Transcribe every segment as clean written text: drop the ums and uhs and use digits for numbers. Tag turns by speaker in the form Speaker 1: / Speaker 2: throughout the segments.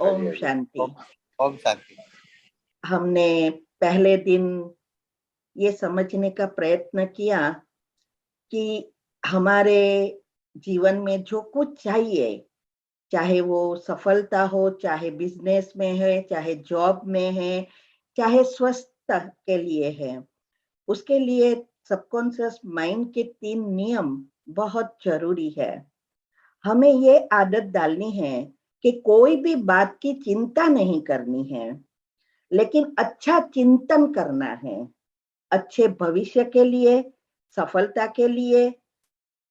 Speaker 1: ओम शांति।
Speaker 2: ओम शांति।
Speaker 1: हमने पहले दिन ये समझने का प्रयत्न किया कि हमारे जीवन में जो कुछ चाहिए, चाहे वो सफलता हो, चाहे बिजनेस में है, चाहे जॉब में है, चाहे स्वस्थ के लिए है, उसके लिए सबकॉन्शियस माइंड के 3 नियम बहुत जरूरी है। हमें ये आदत डालनी है कि कोई भी बात की चिंता नहीं करनी है, लेकिन अच्छा चिंतन करना है। अच्छे भविष्य के लिए, सफलता के लिए,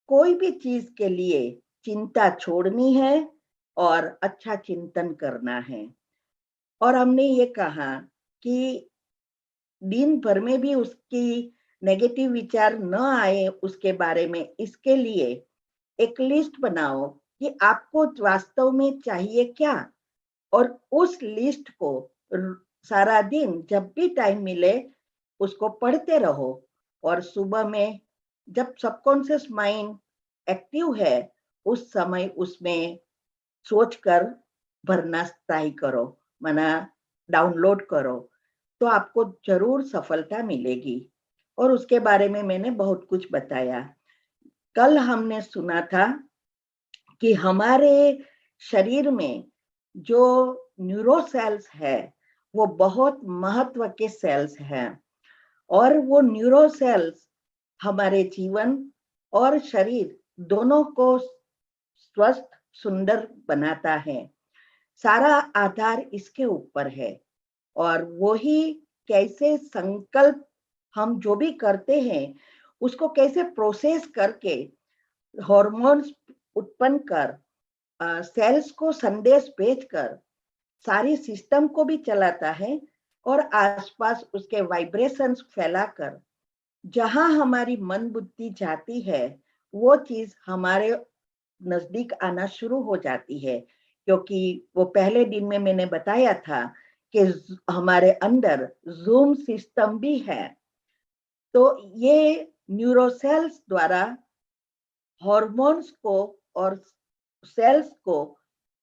Speaker 1: कोई भी चीज के लिए चिंता छोड़नी है और अच्छा चिंतन करना है। और हमने ये कहा कि दिन भर में भी उसकी नेगेटिव विचार न आए उसके बारे में, इसके लिए एक लिस्ट बनाओ कि आपको वास्तव में चाहिए क्या, और उस लिस्ट को सारा दिन जब भी टाइम मिले उसको पढ़ते रहो। और सुबह में जब सबकॉन्शियस माइंड एक्टिव है उस समय उसमें सोचकर भरना ट्राई करो, माना डाउनलोड करो, तो आपको जरूर सफलता मिलेगी। और उसके बारे में मैंने बहुत कुछ बताया। कल हमने सुना था कि हमारे शरीर में जो न्यूरोसेल्स है वो बहुत महत्व के सेल्स हैं, और वो न्यूरोसेल्स हमारे जीवन और शरीर दोनों को स्वस्थ सुंदर बनाता है। सारा आधार इसके ऊपर है। और वही कैसे संकल्प हम जो भी करते हैं उसको कैसे प्रोसेस करके हार्मोन्स उत्पन्न कर सेल्स को संदेश भेजकर सारी सिस्टम को भी चलाता है, और आसपास उसके वाइब्रेशंस फैलाकर जहां हमारी मन बुद्धि जाती है वो चीज हमारे नजदीक आना शुरू हो जाती है। क्योंकि वो पहले दिन में मैंने बताया था कि हमारे अंदर जूम सिस्टम भी है। तो ये न्यूरोसेल्स द्वारा हार्मोन्स को और सेल्स को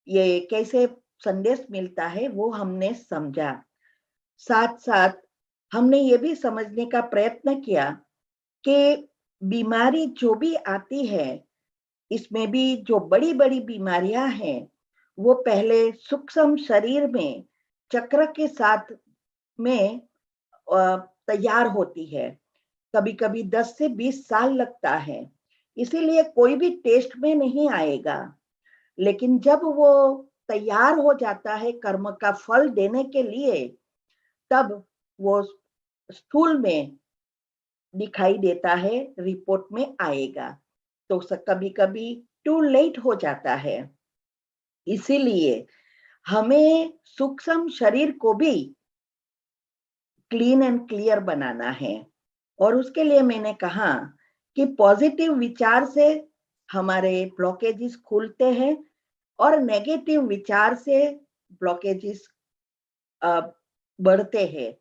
Speaker 1: ये कैसे संदेश मिलता है वो हमने समझा। साथ साथ हमने ये भी समझने का प्रयत्न किया कि बीमारी जो भी आती है, इसमें भी जो बड़ी बड़ी बीमारियां हैं वो पहले सूक्ष्म शरीर में चक्र के साथ में तैयार होती है। कभी कभी 10 से 20 साल लगता है, इसीलिए कोई भी टेस्ट में नहीं आएगा। लेकिन जब वो तैयार हो जाता है कर्म का फल देने के लिए, तब वो स्थूल में दिखाई देता है, रिपोर्ट में आएगा। तो कभी कभी टू लेट हो जाता है। इसीलिए हमें सूक्ष्म शरीर को भी क्लीन एंड क्लियर बनाना है। और उसके लिए मैंने कहा कि पॉजिटिव विचार से हमारे ब्लॉकेजेस खुलते हैं और नेगेटिव विचार से ब्लॉकेजेस बढ़ते हैं।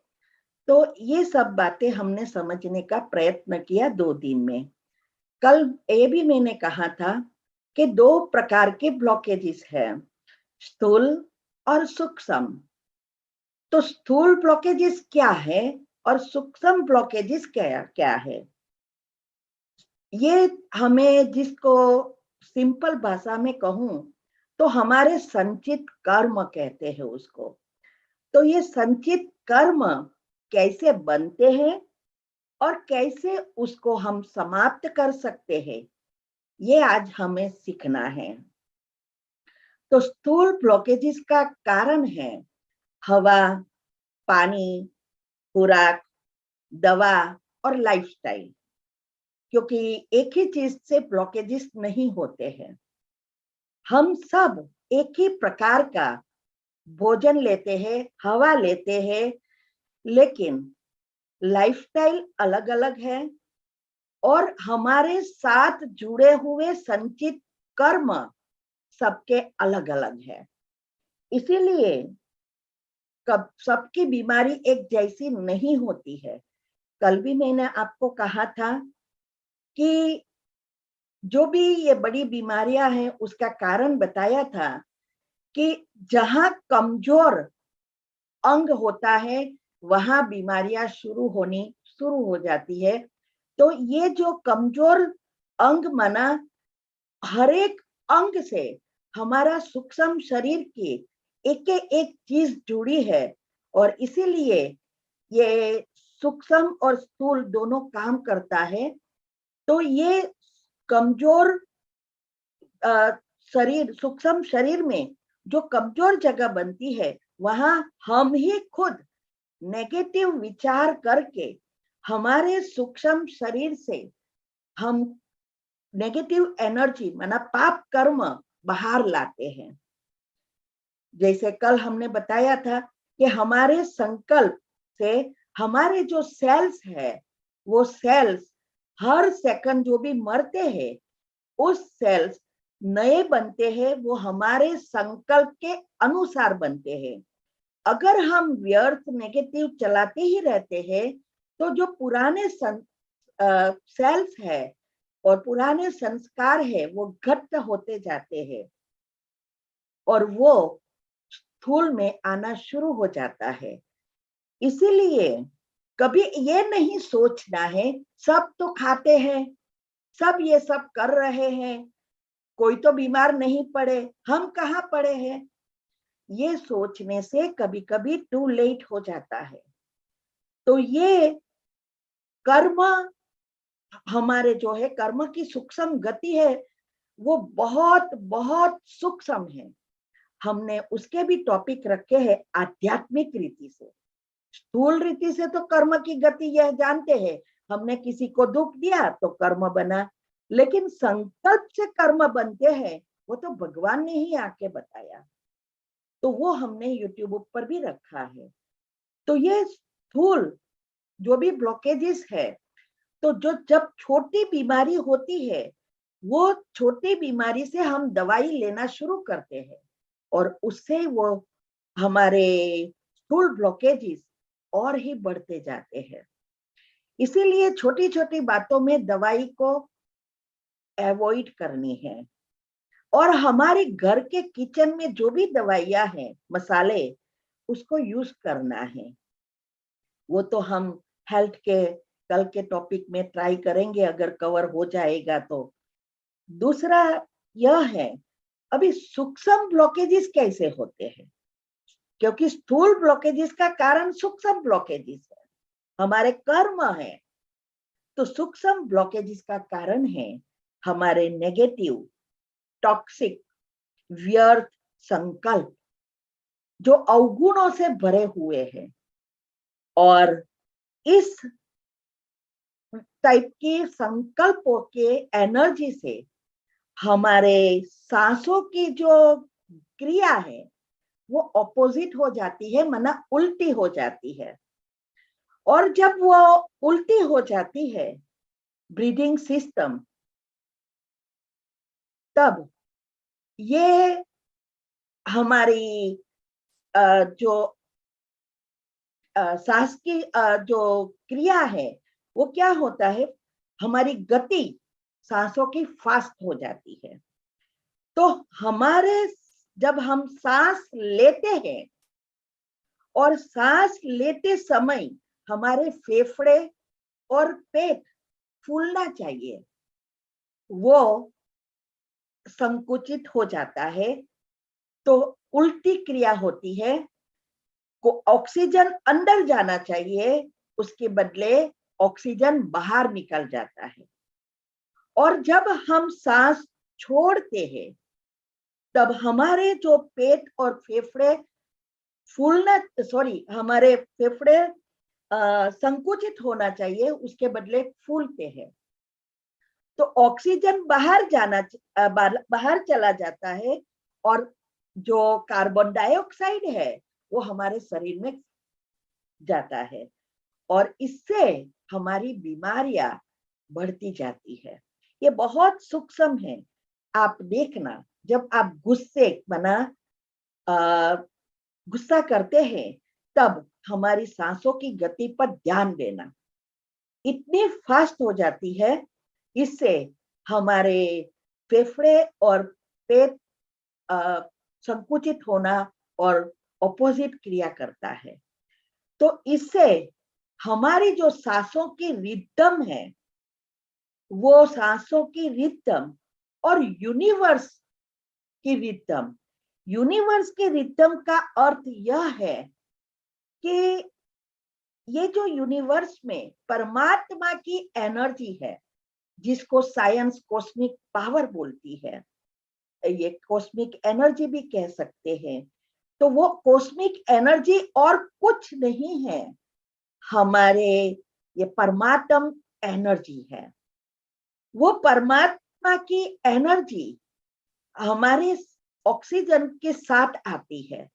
Speaker 1: तो ये सब बातें हमने समझने का प्रयत्न किया 2 दिन में। कल ये भी मैंने कहा था कि 2 प्रकार के ब्लॉकेजेस हैं, स्थूल और सूक्ष्म। तो स्थूल ब्लॉकेजेस क्या है और सूक्ष्म ब्लॉकेजेस क्या क्या है, ये हमें जिसको सिंपल भाषा में कहूं तो हमारे संचित कर्म कहते हैं उसको। तो ये संचित कर्म कैसे बनते हैं और कैसे उसको हम समाप्त कर सकते हैं, ये आज हमें सीखना है। तो स्थूल ब्लॉकेजेस का कारण है हवा, पानी, खुराक, दवा और लाइफस्टाइल। क्योंकि एक ही चीज से ब्लॉकेजेस नहीं होते हैं। हम सब एक ही प्रकार का भोजन लेते हैं, हवा लेते हैं, लेकिन लाइफस्टाइल अलग अलग है और हमारे साथ जुड़े हुए संचित कर्म सबके अलग अलग है। इसीलिए कब सबकी बीमारी एक जैसी नहीं होती है। कल भी मैंने आपको कहा था कि जो भी ये बड़ी बीमारियां हैं उसका कारण बताया था कि जहां कमजोर अंग होता है वहां बीमारियां शुरू हो जाती है। तो ये जो कमजोर अंग माना, हर एक अंग से हमारा सूक्ष्म शरीर की एक एक चीज जुड़ी है, और इसीलिए ये सूक्ष्म और स्थूल दोनों काम करता है। तो ये कमजोर शरीर, सूक्ष्म शरीर में जो कमजोर जगह बनती है, वहां हम ही खुद नेगेटिव विचार करके हमारे सूक्ष्म शरीर से हम नेगेटिव एनर्जी माना पाप कर्म बाहर लाते हैं। जैसे कल हमने बताया था कि हमारे संकल्प से हमारे जो सेल्स है, वो सेल्स हर सेकंड जो भी मरते हैं, उस सेल्स नए बनते हैं, वो हमारे संकल्प के अनुसार बनते हैं। अगर हम व्यर्थ नेगेटिव चलाते ही रहते हैं, तो जो पुराने सेल्स है और पुराने संस्कार है, वो घट्ट होते जाते हैं और वो स्थूल में आना शुरू हो जाता है। इसीलिए कभी ये नहीं सोचना है सब तो खाते हैं, सब ये सब कर रहे हैं, कोई तो बीमार नहीं पड़े, हम कहाँ पड़े हैं। ये सोचने से कभी कभी टू लेट हो जाता है। तो ये कर्म, हमारे जो है कर्म की सूक्ष्म गति है, वो बहुत बहुत सूक्ष्म है। हमने उसके भी टॉपिक रखे हैं आध्यात्मिक रीति से। स्थूल रीति से तो कर्म की गति यह जानते हैं, हमने किसी को दुख दिया तो कर्म बना, लेकिन संकल्प से कर्म बनते हैं वो तो भगवान ने ही आके बताया। तो वो हमने यूट्यूब पर भी रखा है। तो ये स्थूल जो भी ब्लॉकेजेस है, तो जो जब छोटी बीमारी होती है, वो छोटी बीमारी से हम दवाई लेना शुरू करते हैं और उससे वो हमारे स्थूल ब्लॉकेजेस और ही बढ़ते जाते हैं। इसीलिए छोटी छोटी बातों में दवाई को अवॉइड करनी है। और हमारे घर के किचन में जो भी दवाइयां हैं, मसाले, उसको यूज करना है। वो तो हम हेल्थ के कल के टॉपिक में ट्राई करेंगे, अगर कवर हो जाएगा तो। दूसरा यह है, अभी सूक्ष्म ब्लॉकेजेस कैसे होते हैं, क्योंकि स्थूल ब्लॉकेजेस का कारण सूक्ष्म ब्लॉकेजेस है, हमारे कर्म है। तो सूक्ष्म ब्लॉकेजेस का कारण है हमारे नेगेटिव, टॉक्सिक, व्यर्थ संकल्प जो अवगुणों से भरे हुए हैं। और इस टाइप के संकल्पों के एनर्जी से हमारे सांसों की जो क्रिया है वो ऑपोजिट हो जाती है, माना उल्टी हो जाती है। और जब वो उल्टी हो जाती है ब्रीदिंग सिस्टम, तब ये हमारी जो सांस की जो क्रिया है, वो क्या होता है, हमारी गति सांसों की फास्ट हो जाती है। तो हमारे जब हम सांस लेते हैं, और सांस लेते समय हमारे फेफड़े और पेट फूलना चाहिए, वो संकुचित हो जाता है। तो उल्टी क्रिया होती है, को ऑक्सीजन अंदर जाना चाहिए, उसके बदले ऑक्सीजन बाहर निकल जाता है। और जब हम सांस छोड़ते हैं, तब हमारे जो पेट और फेफड़े फूलना, सॉरी, हमारे फेफड़े संकुचित होना चाहिए, उसके बदले फूलते हैं। तो ऑक्सीजन बाहर चला जाता है, और जो कार्बन डाइऑक्साइड है वो हमारे शरीर में जाता है, और इससे हमारी बीमारियां बढ़ती जाती है। ये बहुत सूक्ष्म है। आप देखना, जब आप गुस्सा करते हैं, तब हमारी सांसों की गति पर ध्यान देना, इतनी फास्ट हो जाती है। इससे हमारे फेफड़े और पेट संकुचित होना और ऑपोजिट क्रिया करता है। तो इससे हमारी जो सांसों की रिदम है, वो सांसों की रिदम और यूनिवर्स की रिदम, यूनिवर्स की रिदम का अर्थ यह है कि ये जो यूनिवर्स में परमात्मा की एनर्जी है, जिसको साइंस कॉस्मिक पावर बोलती है, ये कॉस्मिक एनर्जी भी कह सकते हैं, तो वो कॉस्मिक एनर्जी और कुछ नहीं है, हमारे ये परमात्म एनर्जी है। वो परमात्मा की एनर्जी हमारे ऑक्सीजन के साथ आती है,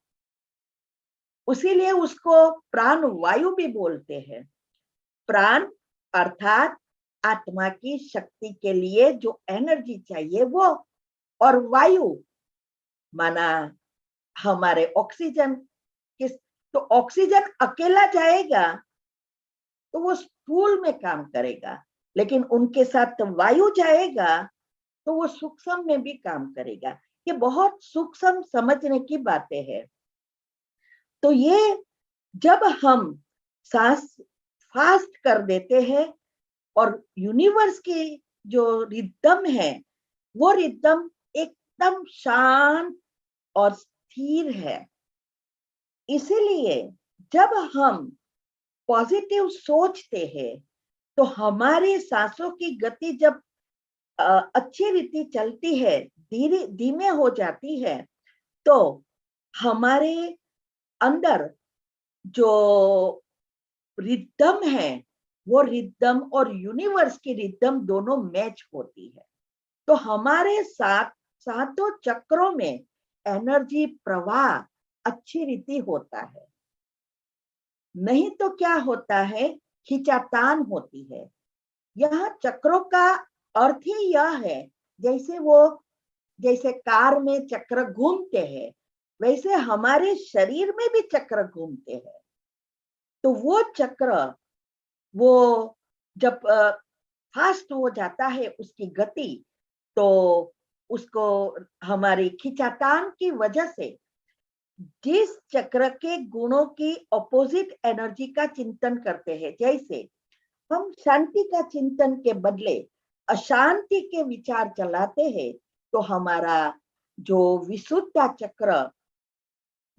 Speaker 1: उसीलिए उसको प्राण वायु भी बोलते हैं। प्राण अर्थात आत्मा की शक्ति के लिए जो एनर्जी चाहिए वो, और वायु माना हमारे ऑक्सीजन किस, तो ऑक्सीजन अकेला जाएगा तो वो स्थूल में काम करेगा, लेकिन उनके साथ वायु जाएगा तो वो सूक्ष्म में भी काम करेगा। ये बहुत सूक्ष्म समझने की बातें हैं। तो ये जब हम सांस फास्ट कर देते हैं और यूनिवर्स की जो रिदम है, वो रिदम एकदम शांत और स्थिर है। इसीलिए जब हम पॉजिटिव सोचते हैं तो हमारी सांसों की गति जब अच्छी रीति चलती है, धीरे धीमे हो जाती है, तो हमारे अंदर जो रिदम है, वो रिदम और यूनिवर्स की रिदम दोनों मैच होती है। तो हमारे साथ सातों चक्रों में एनर्जी प्रवाह अच्छी रीति होता है। नहीं तो क्या होता है, खिंचातान होती है। यह चक्रों का अर्थ ही यह है, जैसे कार में चक्र घूमते हैं, वैसे हमारे शरीर में भी चक्र घूमते हैं। तो वो चक्र, वो जब फास्ट हो जाता है उसकी गति, तो उसको हमारी खिंचातान की वजह से जिस चक्र के गुणों की ऑपोजिट एनर्जी का चिंतन करते हैं, जैसे हम शांति का चिंतन के बदले अशांति के विचार चलाते हैं, तो हमारा जो विशुद्ध चक्र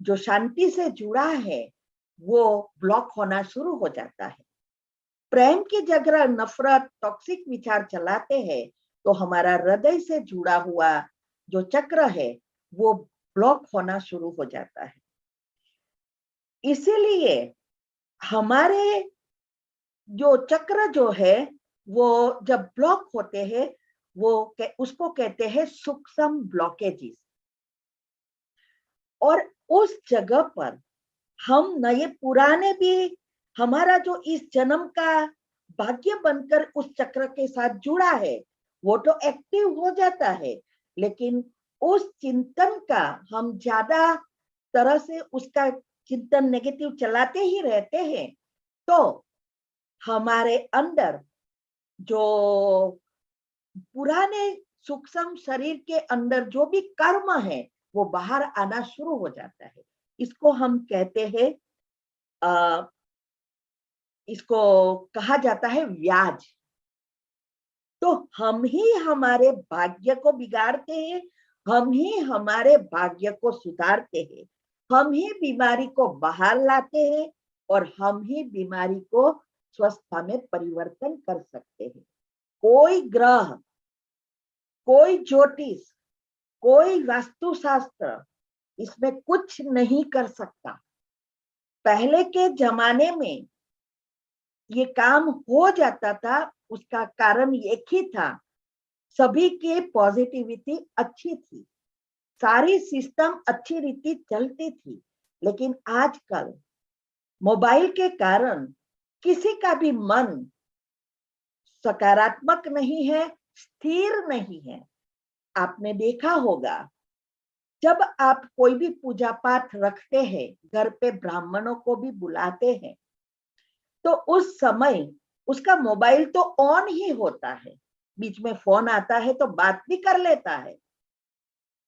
Speaker 1: जो शांति से जुड़ा है वो ब्लॉक होना शुरू हो जाता है। प्रेम की जगह नफरत टॉक्सिक विचार चलाते हैं, तो हमारा हृदय से जुड़ा हुआ जो चक्र है वो ब्लॉक होना शुरू हो जाता है। इसीलिए हमारे जो चक्र जो है वो जब ब्लॉक होते हैं, वो उसको कहते हैं सूक्ष्म ब्लॉकेजेस। और उस जगह पर हम नए पुराने भी, हमारा जो इस जन्म का भाग्य बनकर उस चक्र के साथ जुड़ा है वो तो एक्टिव हो जाता है, लेकिन उस चिंतन का हम ज्यादा तरह से उसका चिंतन नेगेटिव चलाते ही रहते हैं, तो हमारे अंदर जो पुराने सूक्ष्म शरीर के अंदर जो भी कर्म है वो बाहर आना शुरू हो जाता है। इसको हम कहते हैं, इसको कहा जाता है व्याज। तो हम ही हमारे भाग्य को बिगाड़ते हैं, हम ही हमारे भाग्य को सुधारते हैं, हम ही बीमारी को बाहर लाते हैं और हम ही बीमारी को स्वस्थता में परिवर्तन कर सकते हैं। कोई ग्रह, कोई ज्योतिष, कोई वास्तुशास्त्र इसमें कुछ नहीं कर सकता। पहले के जमाने में ये काम हो जाता था, उसका कारण एक ही था, सभी की पॉजिटिविटी अच्छी थी, सारी सिस्टम अच्छी रीति चलती थी। लेकिन आजकल मोबाइल के कारण किसी का भी मन सकारात्मक नहीं है, स्थिर नहीं है। आपने देखा होगा, जब आप कोई भी पूजा पाठ रखते हैं, घर पे ब्राह्मणों को भी बुलाते हैं, तो उस समय उसका मोबाइल तो ऑन ही होता है, बीच में फोन आता है तो बात भी कर लेता है,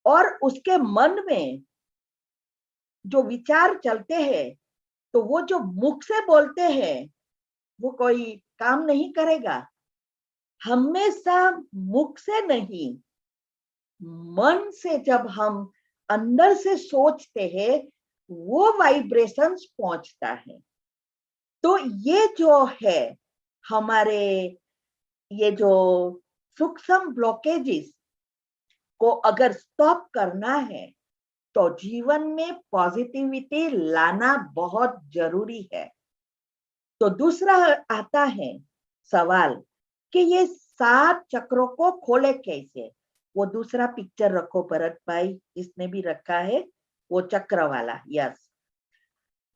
Speaker 1: और उसके मन में जो विचार चलते हैं, तो वो जो मुख से बोलते हैं वो कोई काम नहीं करेगा। हमेशा मुख से नहीं, मन से जब हम अंदर से सोचते हैं, वो वाइब्रेशंस पहुंचता है। तो ये जो है हमारे, ये जो सूक्ष्म ब्लॉकेजेस को अगर स्टॉप करना है, तो जीवन में पॉजिटिविटी लाना बहुत जरूरी है। तो दूसरा आता है सवाल कि ये 7 चक्रों को खोले कैसे। वो दूसरा पिक्चर रखो भरत भाई, इसने भी रखा है वो चक्र वाला। यस,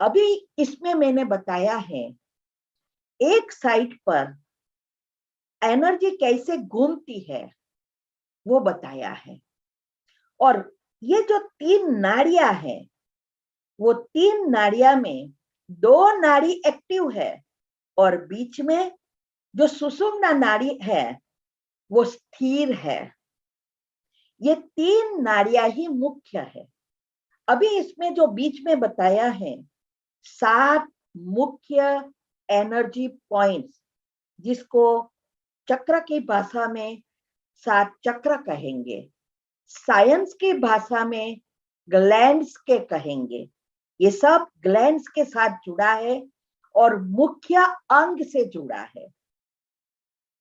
Speaker 1: अभी इसमें मैंने बताया है एक साइड पर एनर्जी कैसे घूमती है वो बताया है। और ये जो 3 नाड़ियां हैं, वो 3 नाड़ियां में 2 नाड़ी एक्टिव है और बीच में जो सुषुम्ना नाड़ी है वो स्थिर है। ये 3 नाड़ियां ही मुख्य है। अभी इसमें जो बीच में बताया है 7 मुख्य एनर्जी पॉइंट्स, जिसको चक्र की भाषा में 7 चक्र कहेंगे, साइंस की भाषा में ग्लैंड्स के कहेंगे। ये सब ग्लैंड्स के साथ जुड़ा है और मुख्य अंग से जुड़ा है।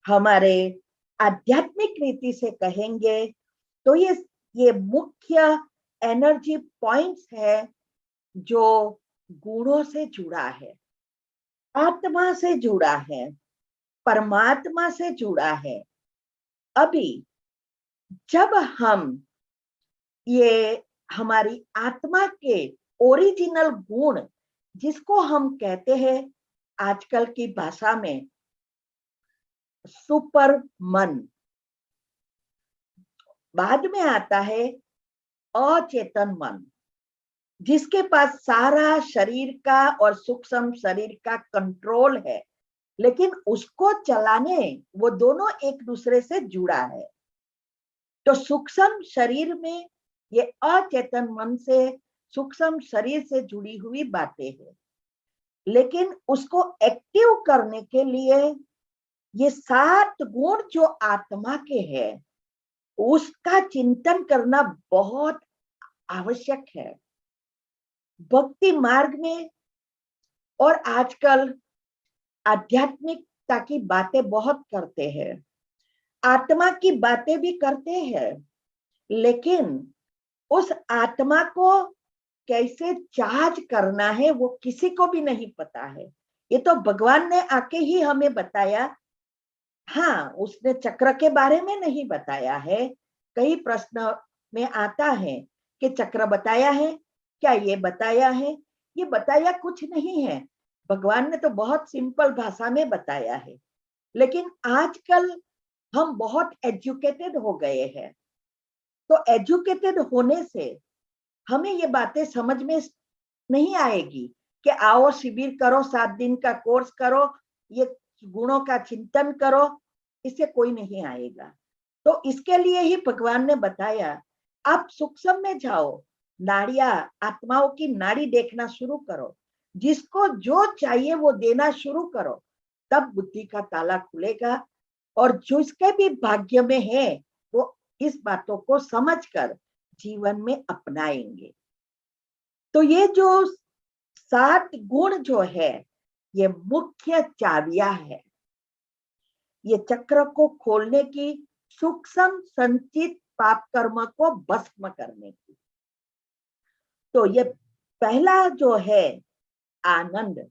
Speaker 1: हमारे आध्यात्मिक रीति से कहेंगे तो ये मुख्य एनर्जी पॉइंट्स है जो गुणों से जुड़ा है, आत्मा से जुड़ा है, परमात्मा से जुड़ा है। अभी जब हम ये हमारी आत्मा के ओरिजिनल गुण, जिसको हम कहते हैं आजकल की भाषा में सुपर मन, बाद में आता है अचेतन मन, जिसके पास सारा शरीर का और सूक्ष्म शरीर का कंट्रोल है, लेकिन उसको चलाने वो दोनों एक दूसरे से जुड़ा है। तो सूक्ष्म शरीर में ये अचेतन मन से सूक्ष्म शरीर से जुड़ी हुई बातें हैं, लेकिन उसको एक्टिव करने के लिए ये 7 गुण जो आत्मा के हैं उसका चिंतन करना बहुत आवश्यक है। भक्ति मार्ग में और आजकल आध्यात्मिकता की बातें बहुत करते हैं, आत्मा की बातें भी करते हैं, लेकिन उस आत्मा को कैसे चार्ज करना है वो किसी को भी नहीं पता है। ये तो भगवान ने आके ही हमें बताया। हाँ, उसने चक्र के बारे में नहीं बताया है। कई प्रश्न में आता है कि चक्र बताया है क्या, ये बताया है, ये बताया कुछ नहीं है। भगवान ने तो बहुत सिंपल भाषा में बताया है, लेकिन आजकल हम बहुत एजुकेटेड हो गए हैं। तो एजुकेटेड होने से हमें ये बातें समझ में नहीं आएगी कि आओ शिविर करो, 7 दिन का कोर्स करो, ये गुणों का चिंतन करो, इससे कोई नहीं आएगा। तो इसके लिए ही भगवान ने बताया आप सूक्ष्म में जाओ, नाड़ियां, आत्माओं की नाड़ी देखना शुरू करो, जिसको जो चाहिए वो देना शुरू करो, तब बुद्धि का ताला खुलेगा। और जिसके भी भाग्य में है वो इस बातों को समझकर जीवन में अपनाएंगे। तो ये जो 7 गुण जो है ये मुख्य चाबियां है, ये चक्र को खोलने की, सूक्ष्म संचित पाप कर्म को भस्म करने की। तो ये पहला जो है आनंद,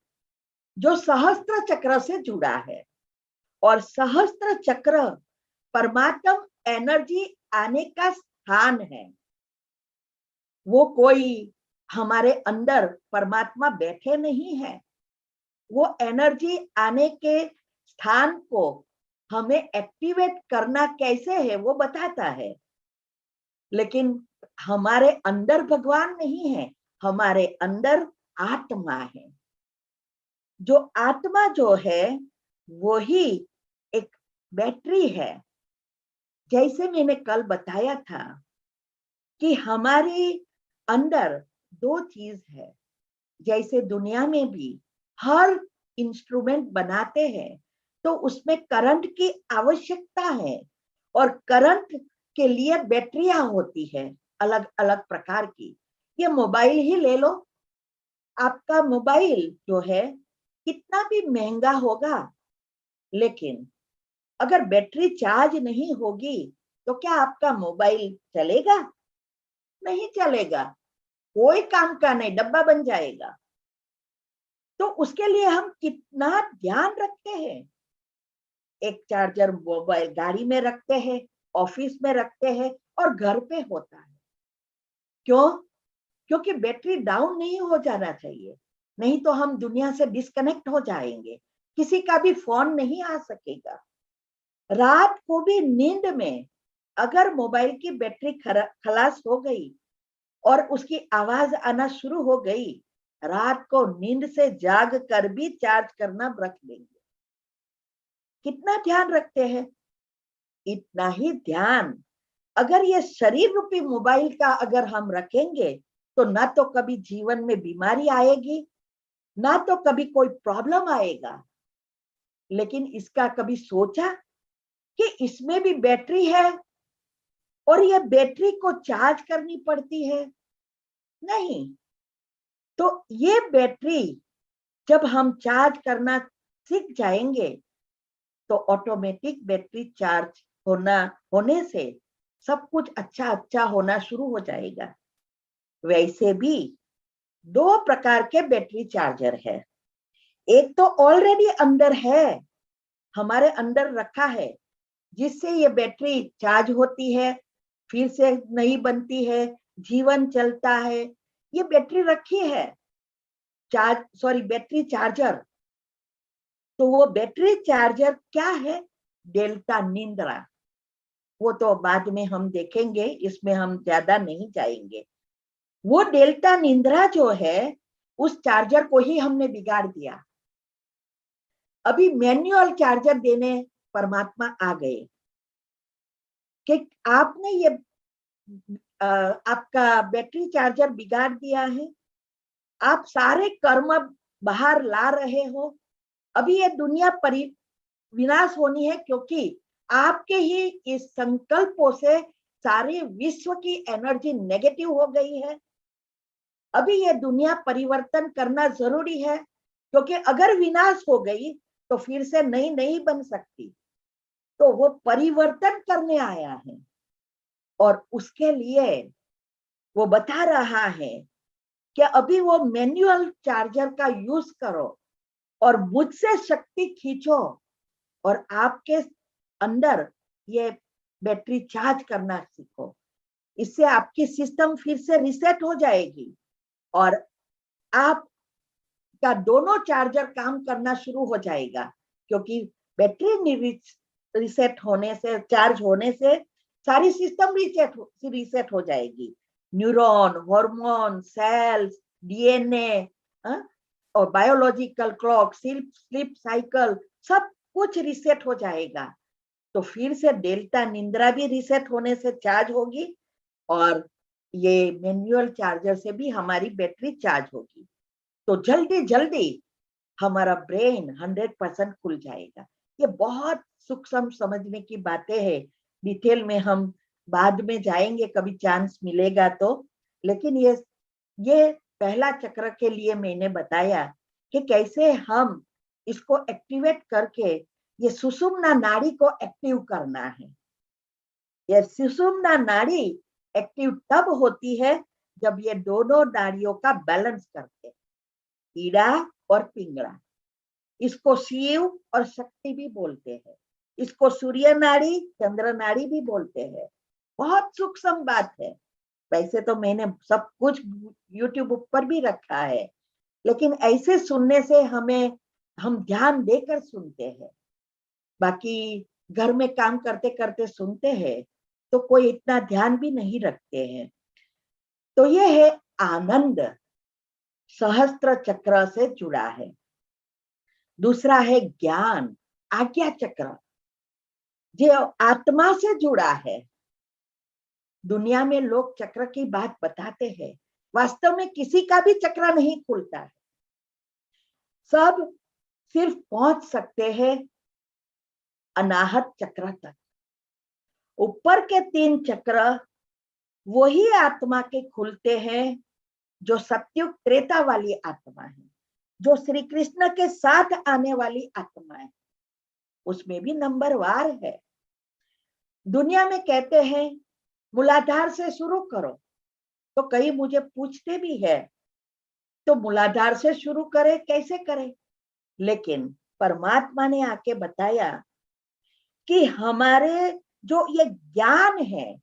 Speaker 1: जो सहस्त्र चक्र से जुड़ा है, और सहस्त्र चक्र परमात्म एनर्जी आने का स्थान है। वो कोई हमारे अंदर परमात्मा बैठे नहीं है, वो एनर्जी आने के स्थान को हमें एक्टिवेट करना कैसे है वो बताता है। लेकिन हमारे अंदर भगवान नहीं है, हमारे अंदर आत्मा है। जो आत्मा जो है वो ही एक बैटरी है। जैसे मैंने कल बताया था कि हमारे अंदर दो चीज है। जैसे दुनिया में भी हर इंस्ट्रूमेंट बनाते हैं तो उसमें करंट की आवश्यकता है, और करंट के लिए बैटरियां होती है अलग अलग प्रकार की। ये मोबाइल ही ले लो, आपका मोबाइल जो है कितना भी महंगा होगा, लेकिन अगर बैटरी चार्ज नहीं होगी तो क्या आपका मोबाइल चलेगा? नहीं चलेगा, कोई काम का नहीं, डब्बा बन जाएगा। तो उसके लिए हम कितना ध्यान रखते हैं। एक चार्जर मोबाइल गाड़ी में रखते हैं, ऑफिस में रखते हैं, और घर पे होता है। क्यों? क्योंकि बैटरी डाउन नहीं हो जाना चाहिए, नहीं तो हम दुनिया से डिस्कनेक्ट हो जाएंगे, किसी का भी फोन नहीं आ सकेगा। रात को भी नींद में अगर मोबाइल की बैटरी खलास हो गई और उसकी आवाज आना शुरू हो गई, रात को नींद से जाग कर भी चार्ज करना रख देंगे। कितना ध्यान रखते हैं। इतना ही ध्यान अगर ये शरीर रूपी मोबाइल का अगर हम रखेंगे तो ना तो कभी जीवन में बीमारी आएगी, ना तो कभी कोई प्रॉब्लम आएगा। लेकिन इसका कभी सोचा कि इसमें भी बैटरी है और ये बैटरी को चार्ज करनी पड़ती है? नहीं। तो ये बैटरी जब हम चार्ज करना सीख जाएंगे तो ऑटोमेटिक बैटरी चार्ज होने से सब कुछ अच्छा अच्छा होना शुरू हो जाएगा। वैसे भी दो प्रकार के बैटरी चार्जर है। एक तो ऑलरेडी अंदर है, हमारे अंदर रखा है, जिससे ये बैटरी चार्ज होती है, फिर से नई बनती है, जीवन चलता है। ये बैटरी रखी है, बैटरी चार्जर। तो वो बैटरी चार्जर क्या है? डेल्टा निंद्रा। वो तो बाद में हम देखेंगे, इसमें हम ज्यादा नहीं जाएंगे। वो डेल्टा निंद्रा जो है, उस चार्जर को ही हमने बिगाड़ दिया। अभी मैन्युअल चार्जर देने परमात्मा आ गए कि आपने ये आपका बैटरी चार्जर बिगाड़ दिया है, आप सारे कर्म बाहर ला रहे हो। अभी ये दुनिया विनाश होनी है, क्योंकि आपके ही इस संकल्पों से सारे विश्व की एनर्जी नेगेटिव हो गई है। अभी ये दुनिया परिवर्तन करना जरूरी है, क्योंकि अगर विनाश हो गई तो फिर से नई नहीं बन सकती। तो वो परिवर्तन करने आया है, और उसके लिए वो बता रहा है कि अभी वो मैनुअल चार्जर का यूज करो और मुझसे शक्ति खींचो, और आपके अंदर ये बैटरी चार्ज करना सीखो। इससे आपकी सिस्टम फिर से रिसेट हो जाएगी, और आपका दोनों चार्जर काम करना शुरू हो जाएगा। क्योंकि बैटरी रिसेट होने से, चार्ज होने से सारी सिस्टम रिसेट हो जाएगी। न्यूरॉन, हार्मोन, सेल्स, डीएनए और बायोलॉजिकल क्लॉक, स्लीप साइकिल, सब कुछ रिसेट हो जाएगा। तो फिर से डेल्टा निंद्रा भी रिसेट होने से चार्ज होगी, और ये मैनुअल चार्जर से भी हमारी बैटरी चार्ज होगी। तो जल्दी जल्दी हमारा ब्रेन 100% खुल जाएगा। ये बहुत सूक्ष्म समझने की बातें हैं, डिटेल में हम बाद में जाएंगे कभी चांस मिलेगा तो। लेकिन ये पहला चक्र के लिए मैंने बताया कि कैसे हम इसको एक्टिवेट करके ये सुषुम्ना नाड़ी को एक्टिव करना है। ये सुषुम्ना नाड़ी एक्टिव तब होती है जब ये दोनों नाड़ियों का बैलेंस करते हैं, ईड़ा और पिंगला। इसको शिव और शक्ति भी बोलते हैं, इसको सूर्य नाड़ी, चंद्र नाड़ी भी बोलते हैं। बहुत सूक्ष्म बात है। वैसे तो मैंने सब कुछ यूट्यूब ऊपर भी रखा है, लेकिन ऐसे सुनने से हम ध्यान देकर सुनते हैं। बाकी घर में काम करते करते सुनते हैं तो कोई इतना ध्यान भी नहीं रखते हैं। तो ये है आनंद, सहस्त्र चक्र से जुड़ा है। दूसरा है ज्ञान, आज्ञा चक्र, जो आत्मा से जुड़ा है। दुनिया में लोग चक्र की बात बताते हैं, वास्तव में किसी का भी चक्र नहीं खुलता है, सब सिर्फ पहुंच सकते हैं अनाहत चक्र तक। ऊपर के 3 चक्र वही आत्मा के खुलते हैं जो सत्युग त्रेता वाली आत्मा है, जो श्री कृष्ण के साथ आने वाली आत्मा है। उसमें भी नंबरवार है। दुनिया में कहते हैं मूलाधार से शुरू करो, तो कई मुझे पूछते भी है तो मूलाधार से शुरू करें, कैसे करें? लेकिन परमात्मा ने आके बताया कि हमारे जो ये ज्ञान है,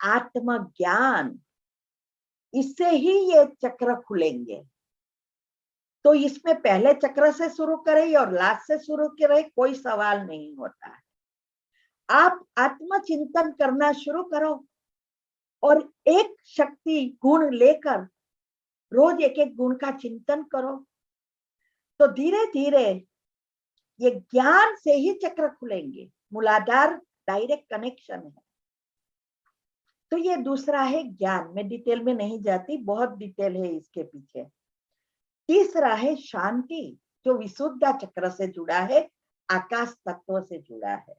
Speaker 1: आत्म ज्ञान, इससे ही ये चक्र खुलेंगे। तो इसमें पहले चक्र से शुरू करें और लास्ट से शुरू करें, कोई सवाल नहीं होता है। आप आत्मचिंतन करना शुरू करो और एक शक्ति गुण लेकर रोज एक एक गुण का चिंतन करो, तो धीरे धीरे ये ज्ञान से ही चक्र खुलेंगे। मूलाधार डायरेक्ट कनेक्शन है। तो ये दूसरा है ज्ञान। मैं डिटेल में नहीं जाती, बहुत डिटेल है इसके पीछे। तीसरा है शांति, जो विशुद्ध चक्र से जुड़ा है, आकाश तत्व से जुड़ा है।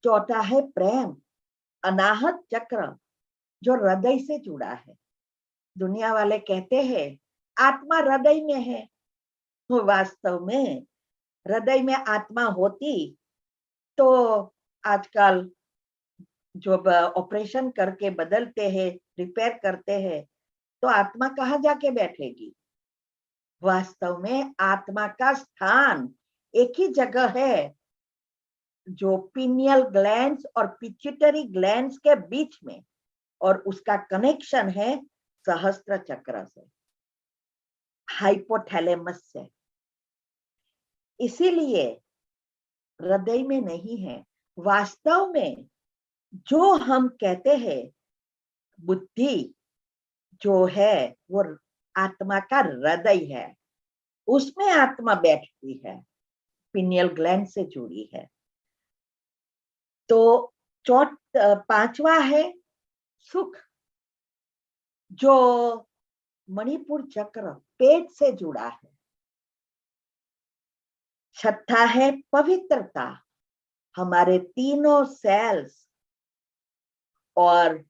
Speaker 1: चौथा है प्रेम, अनाहत चक्र, जो हृदय से जुड़ा है। दुनिया वाले कहते हैं आत्मा हृदय में है, तो वास्तव में हृदय में आत्मा होती तो आजकल जो ऑपरेशन करके बदलते हैं, रिपेयर करते हैं, तो आत्मा कहाँ जाके बैठेगी? वास्तव में आत्मा का स्थान एक ही जगह है, जो पिनियल ग्लैंड्स और पिट्यूटरी ग्लैंड्स के बीच में, और उसका कनेक्शन है सहस्त्र चक्र से, हाइपोथैलेमस से। इसीलिए हृदय में नहीं है। वास्तव में जो हम कहते हैं बुद्धि जो है वो आत्मा का हृदय है, उसमें आत्मा बैठती है, पिनियल ग्लैंड से जुड़ी है। तो पांचवा है सुख, जो मणिपुर चक्र पेट से जुड़ा है। छठा है पवित्रता, हमारे तीनों सेल्स और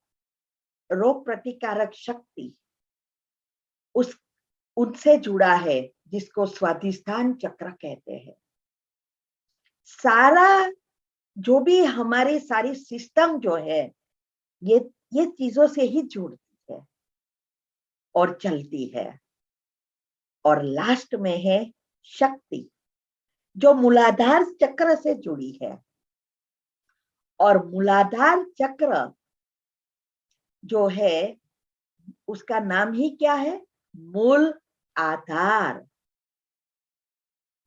Speaker 1: रोग प्रतिकारक शक्ति उनसे जुड़ा है, जिसको स्वाधिष्ठान चक्र कहते हैं। सारा जो भी हमारी सारी सिस्टम जो है, ये चीजों से ही जुड़ती है और चलती है। और लास्ट में है शक्ति, जो मूलाधार चक्र से जुड़ी है। और मूलाधार चक्र जो है उसका नाम ही क्या है? मूल आधार।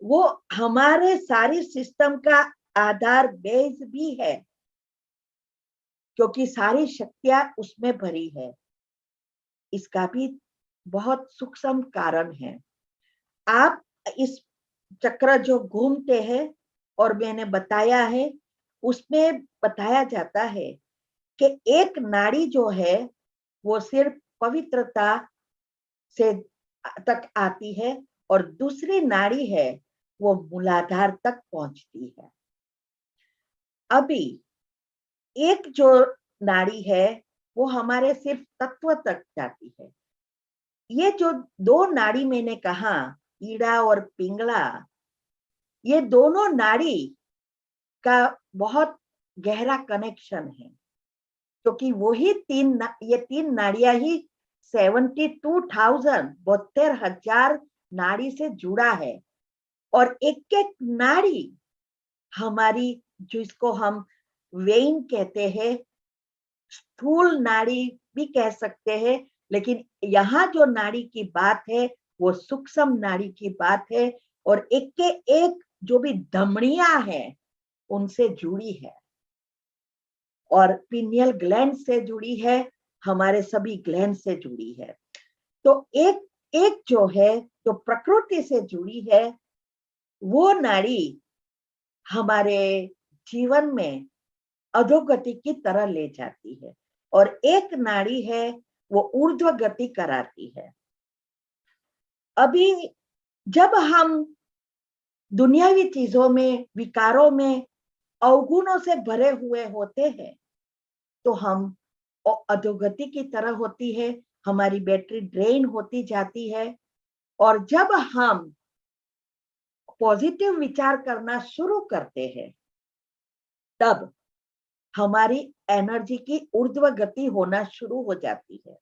Speaker 1: वो हमारे सारी सिस्टम का आधार बेस भी है, क्योंकि सारी शक्तियां उसमें भरी है। इसका भी बहुत सूक्ष्म कारण है। आप इस चक्र जो घूमते हैं, और मैंने बताया है, उसमें बताया जाता है कि एक नाड़ी जो है वो सिर्फ पवित्रता से तक आती है, और दूसरी नाड़ी है वो मूलाधार तक पहुंचती है। अभी एक जो नाड़ी है वो हमारे सिर्फ तत्व तक जाती है। ये जो 2 नाड़ी मैंने कहा, ईड़ा और पिंगला, ये दोनों नाड़ी का बहुत गहरा कनेक्शन है, क्योंकि वही ये 3 नाड़ियां ही 72,000 नाड़ी से जुड़ा है। और एक एक नाड़ी हमारी, जिसको हम वेन कहते हैं, स्थूल नाड़ी भी कह सकते हैं, लेकिन यहाँ जो नाड़ी की बात है वो सूक्ष्म नाड़ी की बात है। और एक के एक जो भी धमनियां हैं उनसे जुड़ी है, और पिनियल ग्लैंड से जुड़ी है, हमारे सभी ग्लैंड से जुड़ी है। तो एक एक जो है, जो प्रकृति से जुड़ी है, वो नाड़ी हमारे जीवन में अधोगति की तरह ले जाती है। और एक नाड़ी है वो ऊर्ध्व गति कराती है। अभी जब हम दुनियावी चीजों में, विकारों में, अवगुणों से भरे हुए होते हैं तो हम अधोगति की तरह होती है, हमारी बैटरी ड्रेन होती जाती है। और जब हम पॉजिटिव विचार करना शुरू करते हैं तब हमारी एनर्जी की ऊर्ध्व गति होना शुरू हो जाती है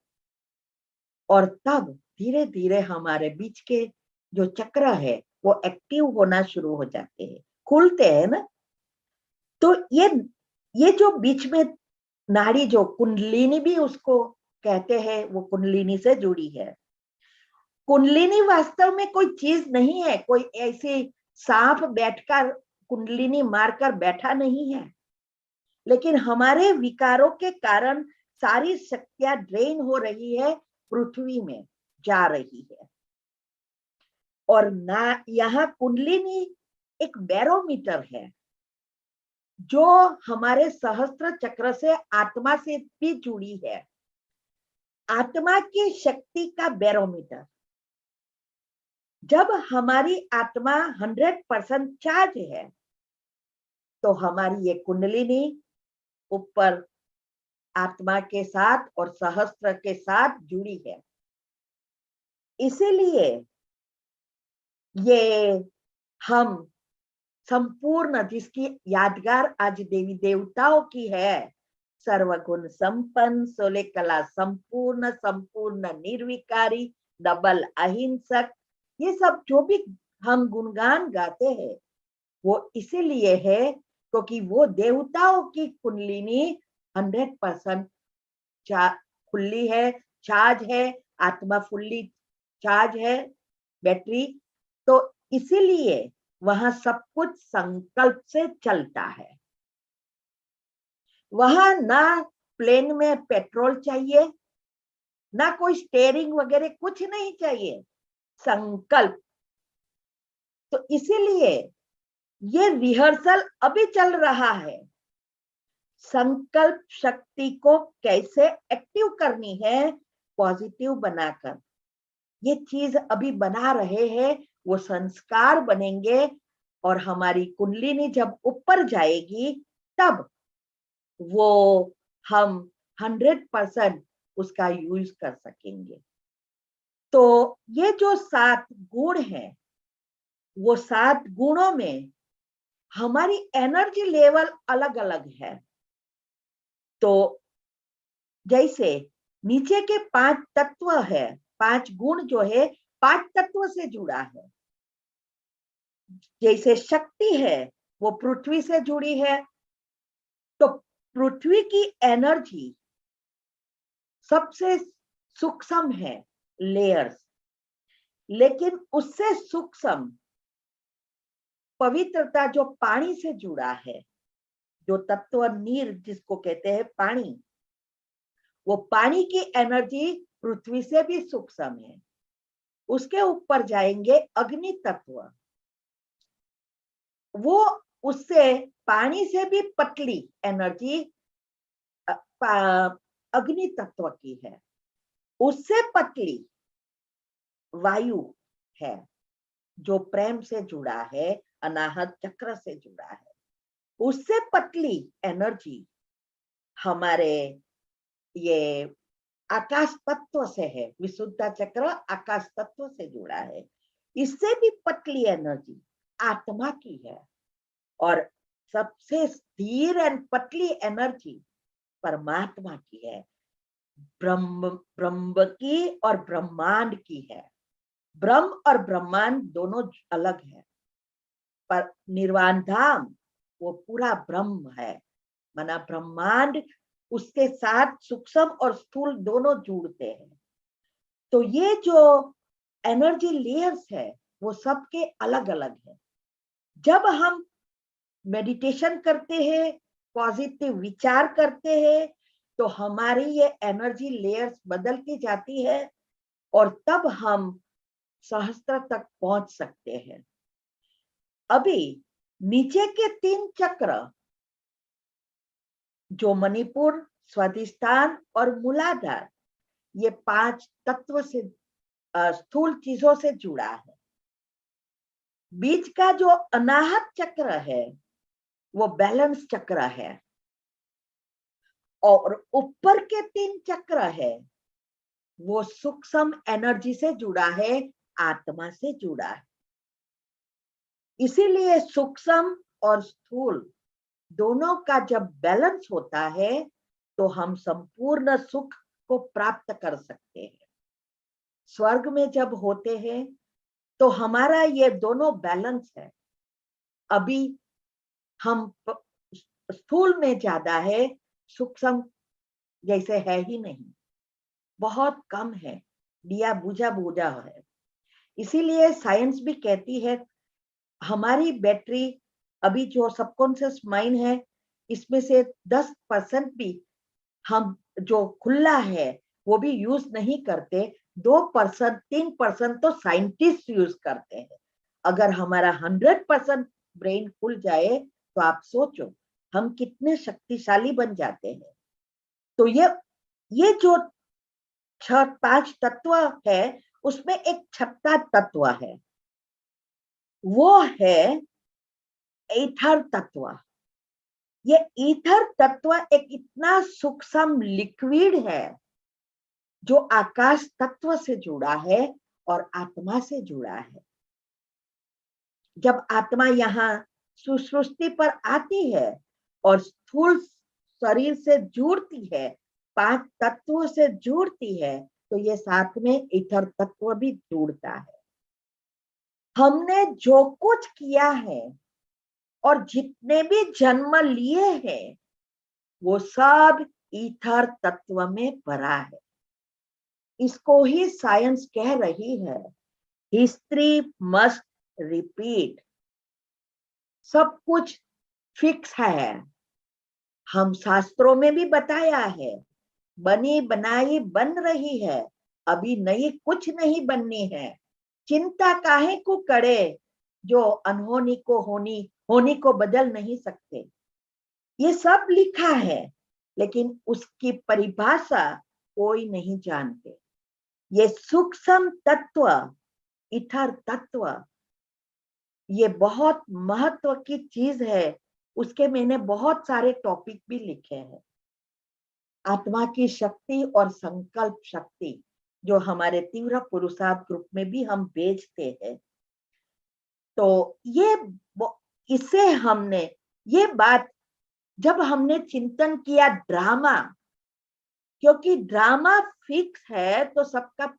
Speaker 1: और तब धीरे धीरे हमारे बीच के जो चक्र है वो एक्टिव होना शुरू हो जाते हैं, खुलते हैं ना। तो ये जो बीच में नाड़ी, जो कुंडलिनी भी उसको कहते हैं, वो कुंडलिनी से जुड़ी है। कुंडलिनी वास्तव में कोई चीज नहीं है, कोई ऐसे सांप बैठकर कुंडलिनी मारकर बैठा नहीं है, लेकिन हमारे विकारों के कारण सारी शक्तियां ड्रेन हो रही है, पृथ्वी में जा रही है। और ना यहाँ कुंडलिनी एक बैरोमीटर है जो हमारे सहस्त्र चक्र से, आत्मा से भी जुड़ी है। आत्मा की शक्ति का बैरोमीटर। जब हमारी आत्मा 100% चार्ज है तो हमारी ये कुंडलिनी ऊपर आत्मा के साथ और सहस्त्र के साथ जुड़ी है। इसीलिए ये हम संपूर्ण, जिसकी यादगार आज देवी देवताओं की है, सर्वगुण संपन्न, सोले कला संपूर्ण, संपूर्ण निर्विकारी, डबल अहिंसक, ये सब जो भी हम गुणगान गाते हैं वो इसीलिए है क्योंकि वो देवताओं की कुंडलिनी 100% खुली है, चार्ज है, आत्मा फुल्ली चार्ज है, बैटरी। तो इसीलिए वहां सब कुछ संकल्प से चलता है। वहां ना प्लेन में पेट्रोल चाहिए, ना कोई स्टेयरिंग वगैरह, कुछ नहीं चाहिए, संकल्प। तो इसीलिए ये रिहर्सल अभी चल रहा है। संकल्प शक्ति को कैसे एक्टिव करनी है, पॉजिटिव बनाकर, ये चीज अभी बना रहे हैं। वो संस्कार बनेंगे और हमारी कुंडलिनी जब ऊपर जाएगी तब वो हम 100% उसका यूज कर सकेंगे। तो ये जो 7 गुण हैं, वो 7 गुणों में हमारी एनर्जी लेवल अलग अलग है। तो जैसे नीचे के 5 तत्व है, 5 गुण जो है 5 तत्व से जुड़ा है। जैसे शक्ति है वो पृथ्वी से जुड़ी है, तो पृथ्वी की एनर्जी सबसे सूक्ष्म है, लेयर्स। लेकिन उससे सूक्ष्म पवित्रता जो पानी से जुड़ा है, जो तत्व नीर जिसको कहते हैं पानी, वो पानी की एनर्जी पृथ्वी से भी सूक्ष्म है। उसके ऊपर जाएंगे अग्नि तत्व, वो उससे पानी से भी पतली एनर्जी अग्नि तत्व की है। उससे पतली वायु है जो प्रेम से जुड़ा है, अनाहत चक्र से जुड़ा है। उससे पतली एनर्जी हमारे ये आकाश तत्व से है, विशुद्ध चक्र आकाश तत्व से जुड़ा है। इससे भी पतली एनर्जी आत्मा की है और सबसे स्थिर एंड पतली एनर्जी परमात्मा की है, ब्रह्म की और ब्रह्मांड की है। ब्रह्म और ब्रह्मांड दोनों अलग है, पर निर्वाण धाम वो पूरा ब्रह्म है। माना ब्रह्मांड उसके साथ सूक्ष्म और स्थूल दोनों जुड़ते हैं। तो ये जो एनर्जी लेयर्स है वो सबके अलग अलग है। जब हम मेडिटेशन करते हैं, पॉजिटिव विचार करते हैं, तो हमारी ये एनर्जी लेयर्स बदलती जाती है और तब हम सहस्त्र तक पहुंच सकते हैं। अभी नीचे के 3 चक्र जो मणिपुर, स्वादिष्ठान और मूलाधार, ये 5 तत्व से स्थूल चीजों से जुड़ा है। बीच का जो अनाहत चक्र है वो बैलेंस चक्र है, और ऊपर के 3 चक्र है वो सूक्ष्म एनर्जी से जुड़ा है, आत्मा से जुड़ा है। इसीलिए सूक्ष्म और स्थूल दोनों का जब बैलेंस होता है तो हम संपूर्ण सुख को प्राप्त कर सकते हैं। स्वर्ग में जब होते हैं तो हमारा ये दोनों बैलेंस है। अभी हम स्थूल में ज्यादा है, सूक्ष्म जैसे है ही नहीं, बहुत कम है, दिया बुझा बुझा है। इसीलिए साइंस भी कहती है हमारी बैटरी, अभी जो सबकॉन्शियस माइंड है, इसमें से 10% भी हम जो खुला है वो भी यूज नहीं करते। 2%, 3% तो साइंटिस्ट यूज करते हैं। अगर हमारा 100% ब्रेन खुल जाए तो आप सोचो हम कितने शक्तिशाली बन जाते हैं। तो ये जो 5 तत्व है उसमें एक छठा तत्व है, वो है ईथर तत्व। ये ईथर तत्व एक इतना सूक्ष्म लिक्विड है जो आकाश तत्व से जुड़ा है और आत्मा से जुड़ा है। जब आत्मा यहाँ सुसृष्टि पर आती है और स्थूल शरीर से जुड़ती है, 5 तत्वों से जुड़ती है, तो ये साथ में ईथर तत्व भी जुड़ता है। हमने जो कुछ किया है और जितने भी जन्म लिए हैं वो सब ईथर तत्व में भरा है। इसको ही साइंस कह रही है हिस्ट्री मस्ट रिपीट। सब कुछ फिक्स है, हम शास्त्रों में भी बताया है, बनी बनाई बन रही है, अभी नई कुछ नहीं बननी है। चिंता काहे को करे जो अनहोनी को होनी, होनी को बदल नहीं सकते। ये सब लिखा है लेकिन उसकी परिभाषा कोई नहीं जानते। ये सूक्ष्म तत्व, ईथर तत्व, ये बहुत महत्व की चीज है। उसके मैंने बहुत सारे टॉपिक भी लिखे हैं। आत्मा की शक्ति और संकल्प शक्ति जो हमारे तीव्र पुरुषार्थ ग्रुप में भी हम भेजते हैं। तो ये इससे हमने ये बात जब हमने चिंतन किया ड्रामा, क्योंकि ड्रामा फिक्स है तो सबका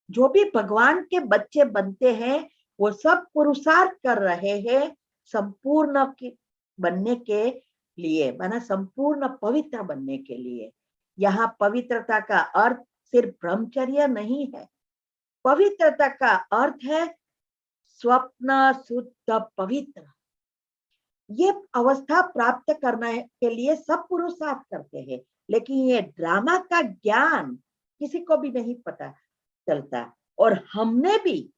Speaker 1: जो भी भगवान के बच्चे बनते हैं वो सब पुरुषार्थ कर रहे हैं संपूर्ण बनने के लिए, बना संपूर्ण पवित्र बनने के लिए। यहाँ पवित्रता का अर्थ सिर्फ ब्रह्मचर्य नहीं है। पवित्रता का अर्थ है स्वप्न शुद्ध पवित्र। ये अवस्था प्राप्त करने के लिए सब पुरुषार्थ करते हैं, लेकिन ये ड्रामा का ज्ञान किसी को भी नहीं पता चलता। और हमने भी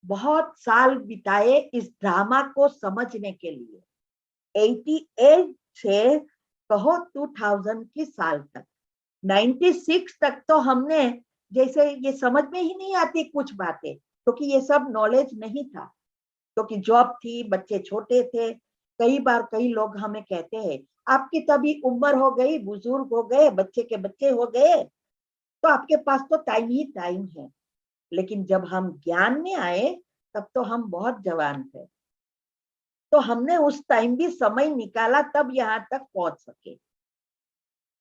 Speaker 1: बहुत साल बिताए इस ड्रामा को समझने के लिए। 88 से कहो 2000 की साल तक, 96 तक तो हमने जैसे ये समझ में ही नहीं आती कुछ बातें, क्योंकि ये सब नॉलेज नहीं था, क्योंकि जॉब थी, बच्चे छोटे थे। कई बार कई लोग हमें कहते हैं आपकी तभी उम्र हो गई, बुजुर्ग हो गए, बच्चे के बच्चे हो गए, तो आपके पास तो टाइम ही टाइम है। लेकिन जब हम ज्ञान में आए तब तो हम बहुत जवान थे, तो हमने उस टाइम भी समय निकाला तब यहाँ तक पहुंच सके।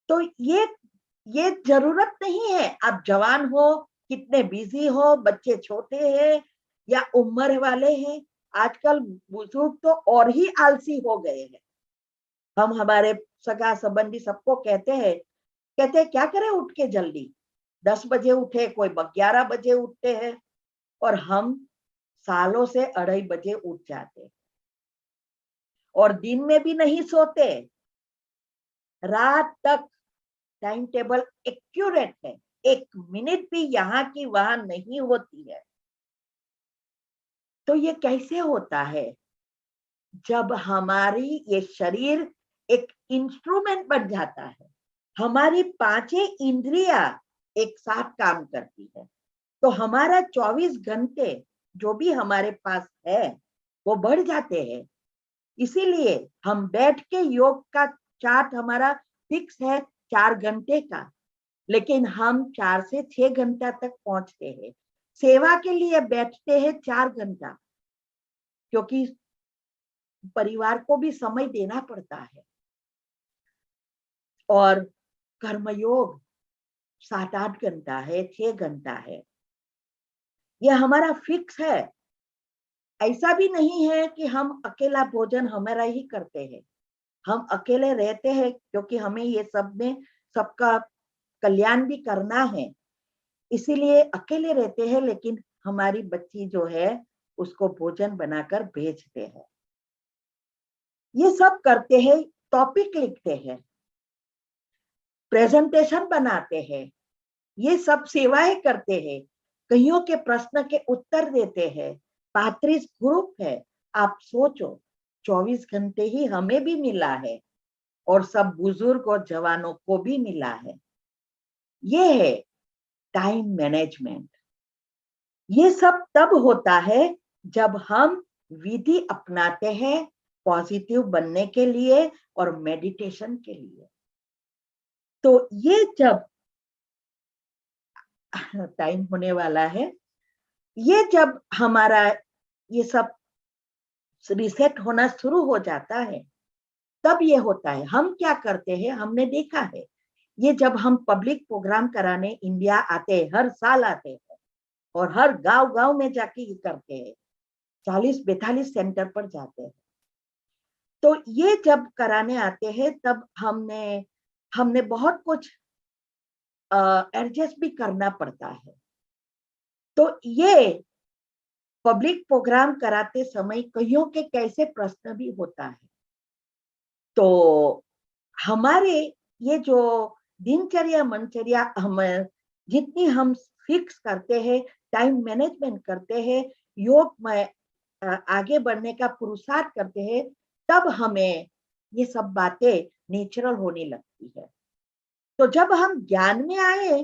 Speaker 1: तो ये जरूरत नहीं है आप जवान हो, कितने बिजी हो, बच्चे छोटे हैं या उम्र वाले हैं। आजकल बुजुर्ग तो और ही आलसी हो गए हैं। हम हमारे सगा संबंधी सबको कहते हैं क्या करें उठ के जल्दी, 10 बजे उठे, कोई 11 बजे उठते हैं, और हम सालों से 2:30 बजे उठ जाते और दिन में भी नहीं सोते, रात तक टाइम टेबल एक्यूरेट है, 1 मिनट भी यहाँ की वहां नहीं होती है। तो ये कैसे होता है? जब हमारी ये शरीर एक इंस्ट्रूमेंट बन जाता है, हमारी 5 इंद्रिया एक साथ काम करती है। तो हमारा 24 घंटे जो भी हमारे पास है वो बढ़ जाते हैं। इसीलिए हम बैठ के योग का चार्ट हमारा फिक्स है 4 घंटे का, लेकिन हम 4 से 6 घंटा तक पहुंचते हैं। सेवा के लिए बैठते हैं 4 घंटा, क्योंकि परिवार को भी समय देना पड़ता है। और कर्मयोग 7-8 घंटा है, 6 घंटा है, यह हमारा फिक्स है। ऐसा भी नहीं है कि हम अकेला भोजन हमारा ही करते हैं। हम अकेले रहते हैं क्योंकि हमें ये सब में सबका कल्याण भी करना है, इसीलिए अकेले रहते हैं। लेकिन हमारी बच्ची जो है उसको भोजन बनाकर भेजते हैं। ये सब करते हैं, टॉपिक लिखते हैं, प्रेजेंटेशन बनाते हैं, ये सब सेवाएं करते हैं, कईयों के प्रश्न के उत्तर देते हैं। 35 ग्रुप है। आप सोचो, 24 घंटे ही हमें भी मिला है और सब बुजुर्ग और जवानों को भी मिला है। ये है टाइम मैनेजमेंट। ये सब तब होता है जब हम विधि अपनाते हैं पॉजिटिव बनने के लिए और मेडिटेशन के लिए। तो ये जब टाइम होने वाला है, ये जब हमारा ये सब रिसेट होना शुरू हो जाता है, तब ये होता है। हम क्या करते हैं, हमने देखा है, ये जब हम पब्लिक प्रोग्राम कराने इंडिया आते हैं, हर साल आते हैं और हर गांव गांव में जाके ये करते हैं, 40-42 सेंटर पर जाते हैं। तो ये जब कराने आते हैं तब हमने बहुत कुछ एडजस्ट भी करना पड़ता है। तो ये पब्लिक प्रोग्राम कराते समय कईयों के कैसे प्रश्न भी होता है। तो हमारे ये जो दिनचर्या मनचर्या हम जितनी हम फिक्स करते हैं, टाइम मैनेजमेंट करते हैं, योग में आगे बढ़ने का पुरुषार्थ करते हैं, तब हमें ये सब बातें नेचुरल होने लगती है। तो जब हम ज्ञान में आए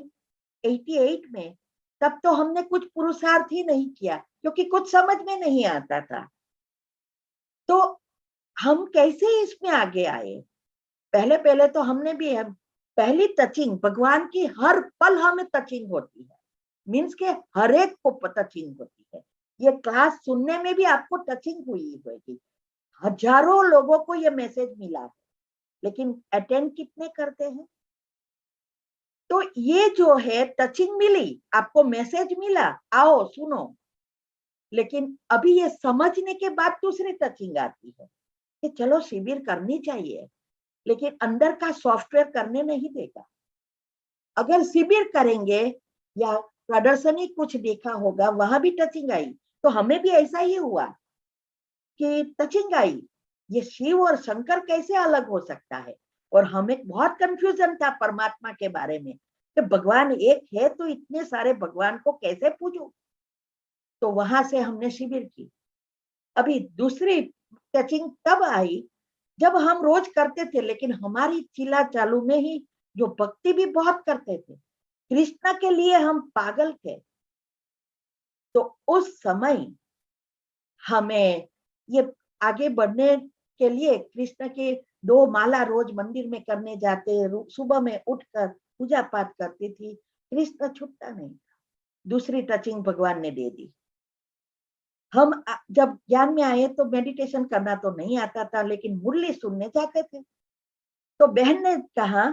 Speaker 1: 88 में, तब तो हमने कुछ पुरुषार्थ ही नहीं किया क्योंकि कुछ समझ में नहीं आता था। तो हम कैसे इसमें आगे आए? पहले पहले तो हमने भी पहली टचिंग भगवान की हर पल हमें टचिंग होती है, मीन्स के हर एक को टचिंग होती है। ये क्लास सुनने में भी आपको टचिंग हुई होगी, हजारों लोगों को ये मैसेज मिला है, लेकिन अटेंड कितने करते हैं? तो ये जो है टचिंग मिली, आपको मैसेज मिला, आओ सुनो, लेकिन अभी ये समझने के बाद दूसरी टचिंग आती है कि चलो शिविर करनी चाहिए, लेकिन अंदर का सॉफ्टवेयर करने नहीं देगा। अगर शिविर करेंगे या प्रदर्शनी कुछ देखा होगा, वहां भी टचिंग आई, तो हमें भी ऐसा ही हुआ कि टचिंग आई, ये शिव और शंकर कैसे अलग हो सकता है। और हमें बहुत कंफ्यूजन था परमात्मा के बारे में कि भगवान एक है तो इतने सारे भगवान को कैसे पूजूं। तो वहां से हमने शिविर की। अभी दूसरी टचिंग तब आई जब हम रोज करते थे, लेकिन हमारी चिल्ला चालू में ही जो भक्ति भी बहुत करते थे, कृष्ण के लिए हम पागल थे। तो उस समय हमें ये आगे बढ़ने के लिए कृष्ण के 2 माला रोज मंदिर में करने जाते, सुबह में उठकर पूजा पाठ करती थी, कृष्ण छूटता नहीं था। दूसरी टचिंग भगवान ने दे दी। हम जब ज्ञान में आए तो मेडिटेशन करना तो नहीं आता था, लेकिन मुरली सुनने जाते थे। तो बहन ने कहा,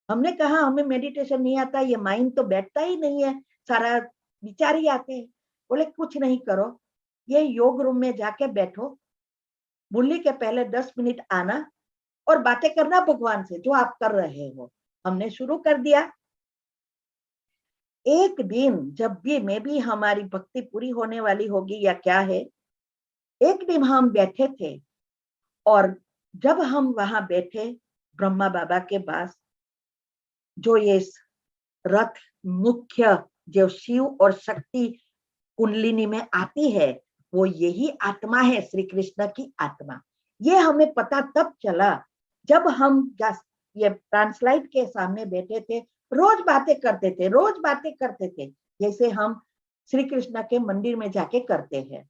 Speaker 1: हमने कहा हमें मेडिटेशन नहीं आता, ये माइंड तो बैठता ही नहीं है, सारा विचार ही आते हैं। बोले कुछ नहीं करो, ये योग रूम में जाके बैठो, मुरली के पहले 10 मिनट आना और बातें करना भगवान से जो आप कर रहे हो। हमने शुरू कर दिया। एक दिन जब भी मैं भी हमारी भक्ति पूरी होने वाली होगी या क्या है, एक दिन हम बैठे थे और जब हम वहां बैठे ब्रह्मा बाबा के पास, जो ये रथ मुख्य जो शिव और शक्ति कुंडलिनी में आती है, वो यही आत्मा है, श्री कृष्ण की आत्मा। ये हमें पता तब चला जब हम ये ट्रांसलाइट के सामने बैठे थे रोज बातें करते थे, रोज बातें करते थे, जैसे हम श्री कृष्ण के मंदिर में जाके करते हैं,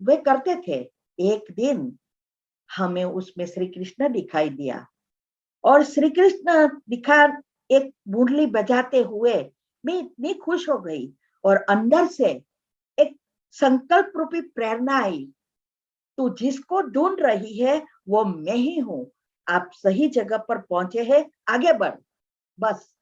Speaker 1: वे करते थे। एक दिन हमें उसमें श्री कृष्ण दिखाई दिया, और श्री कृष्ण दिखा एक मुरली बजाते हुए, मैं इतनी खुश हो गई, और अंदर से एक संकल्प रूपी प्रेरणा आई, तू जिसको ढूंढ रही है वो मैं ही हूं, आप सही जगह पर पहुंचे हैं, आगे बढ़, बस